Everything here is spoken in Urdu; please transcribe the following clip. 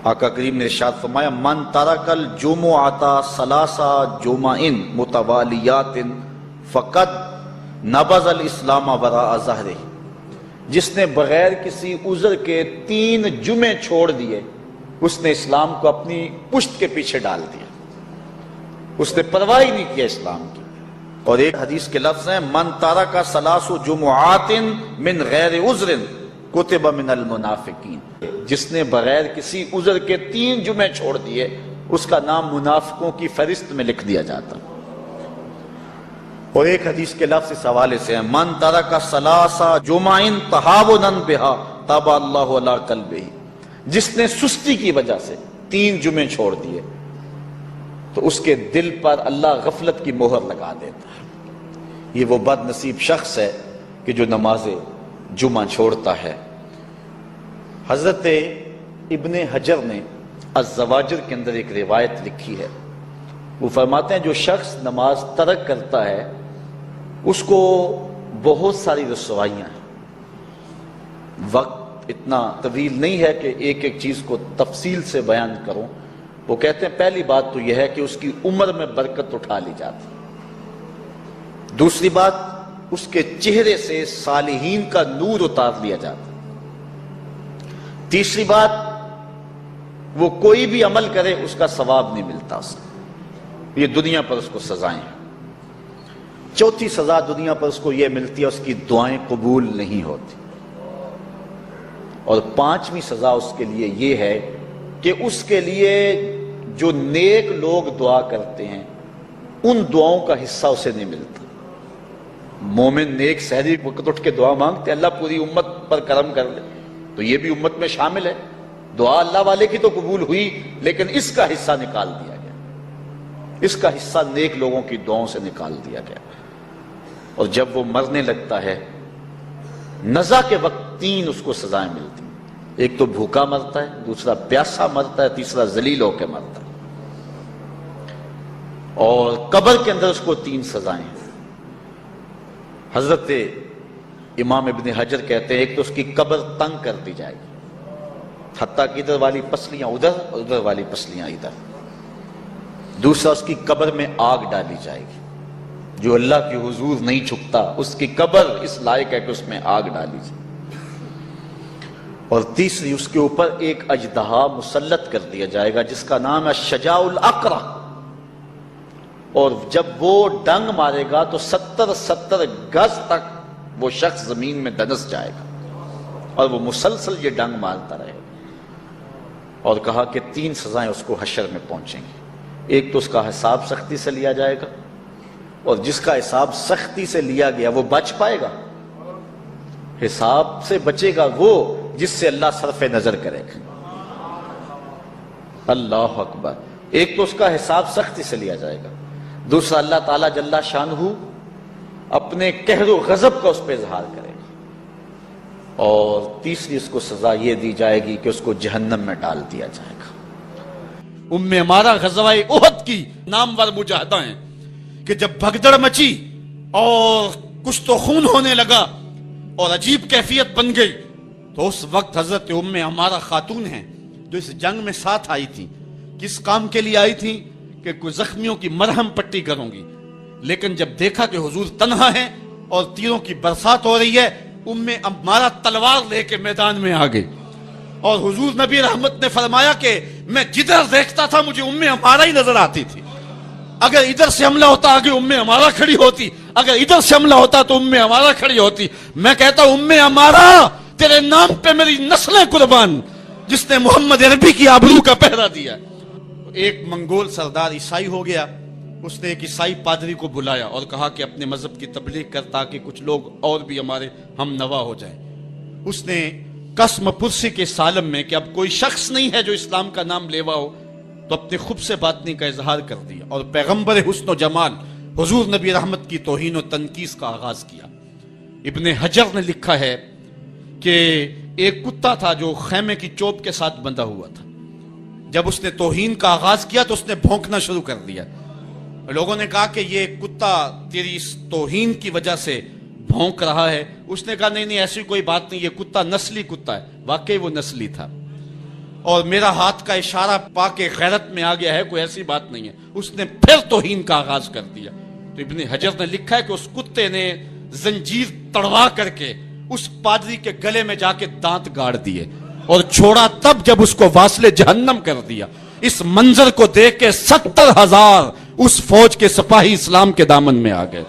آقا کریم نے ارشاد فرمایا من ترک الجمعۃ ثلاث جمعۃ متوالیات فقد نبذ الاسلام وراء ظہرہ، جس نے بغیر کسی عذر کے 3 جمعے چھوڑ دیے اس نے اسلام کو اپنی پشت کے پیچھے ڈال دیا، اس نے پرواہ ہی نہیں کیا اسلام کی۔ اور ایک حدیث کے لفظ ہیں من ترک ثلاث جمعات من غیر عذر کتب من المنافقین، جس نے بغیر کسی عذر کے 3 جمعے چھوڑ دیے اس کا نام منافقوں کی فہرست میں لکھ دیا جاتا۔ اور ایک حدیث کے لفظ اس حوالے سے ہیں من ترک ثلاث جمع تہاونا بہا طبع اللہ علی قلبہ، جس نے سستی کی وجہ سے 3 جمعے چھوڑ دیے تو اس کے دل پر اللہ غفلت کی مہر لگا دیتا ہے۔ یہ وہ بد نصیب شخص ہے کہ جو نماز جمعہ چھوڑتا ہے۔ حضرت ابن حجر نے الزواجر کے اندر ایک روایت لکھی ہے، وہ فرماتے ہیں جو شخص نماز ترک کرتا ہے اس کو بہت ساری رسوائیاں ہیں۔ وقت اتنا طویل نہیں ہے کہ ایک ایک چیز کو تفصیل سے بیان کروں۔ وہ کہتے ہیں پہلی بات تو یہ ہے کہ اس کی عمر میں برکت اٹھا لی جاتی، دوسری بات اس کے چہرے سے صالحین کا نور اتار لیا جاتا، تیسری بات وہ کوئی بھی عمل کرے اس کا ثواب نہیں ملتا اس کو، یہ دنیا پر اس کو سزائیں ہیں۔ چوتھی سزا دنیا پر اس کو یہ ملتی ہے اس کی دعائیں قبول نہیں ہوتی، اور 5ویں سزا اس کے لیے یہ ہے کہ اس کے لیے جو نیک لوگ دعا کرتے ہیں ان دعاؤں کا حصہ اسے نہیں ملتا۔ مومن نیک سحری وقت اٹھ کے دعا مانگتے اللہ پوری امت پر کرم کر لے، تو یہ بھی امت میں شامل ہے، دعا اللہ والے کی تو قبول ہوئی لیکن اس کا حصہ نکال دیا گیا، اس کا حصہ نیک لوگوں کی دعاؤں سے نکال دیا گیا۔ اور جب وہ مرنے لگتا ہے نزا کے وقت 3 اس کو سزائیں ملتی ہیں، ایک تو بھوکا مرتا ہے، دوسرا پیاسا مرتا ہے، تیسرا ذلیل ہو کے مرتا ہے۔ اور قبر کے اندر اس کو 3 سزائیں ہیں۔ حضرت امام ابن حجر کہتے ہیں ایک تو اس کی قبر تنگ کر دی جائے گی حتیٰ کہ ادھر والی پسلیاں ادھر اور ادھر والی پسلیاں ادھر، دوسرا اس کی قبر میں آگ ڈالی جائے گی، جو اللہ کی حضور نہیں جھکتا اس کی قبر اس لائق ہے کہ اس میں آگ ڈالی جائے، اور تیسری اس کے اوپر ایک اژدہا مسلط کر دیا جائے گا جس کا نام ہے شجاع الاقرع، اور جب وہ ڈنگ مارے گا تو 70 گز تک وہ شخص زمین میں دنس جائے گا اور وہ مسلسل یہ ڈنگ مارتا رہے گا۔ اور کہا کہ 3 سزائیں اس کو حشر میں پہنچیں گی، ایک تو اس کا حساب سختی سے لیا جائے گا، اور جس کا حساب سختی سے لیا گیا وہ بچ پائے گا، حساب سے بچے گا وہ جس سے اللہ صرف نظر کرے گا۔ اللہ اکبر۔ ایک تو اس کا حساب سختی سے لیا جائے گا، دوسرا اللہ تعالیٰ جل شانہ اپنے قہر و غضب کا اس پہ اظہار کرے گا، اور تیسری اس کو سزا یہ دی جائے گی کہ اس کو جہنم میں ڈال دیا جائے گا۔ ہمارا غزوہ احد کی نامور مجاہدہ ہیں کہ جب بھگدڑ مچی اور کچھ تو خون ہونے لگا اور عجیب کیفیت بن گئی، تو اس وقت حضرت ہمارا خاتون ہیں جو اس جنگ میں ساتھ آئی تھی، کس کام کے لیے آئی تھی کہ کوئی زخمیوں کی مرہم پٹی کروں گی، لیکن جب دیکھا کہ حضور تنہا ہے اور تیروں کی برسات ہو رہی ہے، ہمارا تلوار لے کے میدان میں آ گئی، اور حضور نبی رحمت نے فرمایا کہ میں جدھر دیکھتا تھا مجھے ہمارا ہی نظر آتی تھی، اگر ادھر سے حملہ ہوتا آگے ہمارا کھڑی ہوتی، اگر ادھر سے حملہ ہوتا تو ہمارا کھڑی ہوتی۔ میں کہتا ہمارا تیرے نام پہ میری نسلیں قربان، جس نے محمد عربی کی آبرو کا پہرا دیا۔ ایک منگول سردار عیسائی ہو گیا، اس نے ایک عیسائی پادری کو بلایا اور کہا کہ اپنے مذہب کی تبلیغ کر تاکہ کچھ لوگ اور بھی ہمارے ہم نوا ہو جائیں۔ اس نے قسم پرسی کے سالم میں کہ اب کوئی شخص نہیں ہے جو اسلام کا نام لیوا ہو، تو اپنے خب سے باطنی کا اظہار کر دیا اور پیغمبر حسن و جمال حضور نبی رحمت کی توہین و تنقیص کا آغاز کیا۔ ابن حجر نے لکھا ہے کہ ایک کتا تھا جو خیمے کی چوب کے ساتھ بندھا ہوا تھا، جب اس نے توہین کا آغاز کیا تو اس نے بھونکنا شروع کر دیا۔ لوگوں نے کہا کہ یہ کتا تیری اس توہین کی وجہ سے بھونک رہا ہے۔ اس نے کہا نہیں ایسی کوئی بات نہیں، یہ کتا نسلی کتا ہے۔ واقعی وہ نسلی تھا۔ اور میرا ہاتھ کا اشارہ پا کے غیرت میں آ گیا ہے، کوئی ایسی بات نہیں ہے، اس نے پھر توہین کا آغاز کر دیا۔ تو ابن حجر نے لکھا ہے کہ اس کتے نے زنجیر تڑوا کر کے اس پادری کے گلے میں جا کے دانت گاڑ دیے اور چھوڑا تب جب اس کو واصل جہنم کر دیا۔ اس منظر کو دیکھ کے 70,000 اس فوج کے سپاہی اسلام کے دامن میں آ گئے۔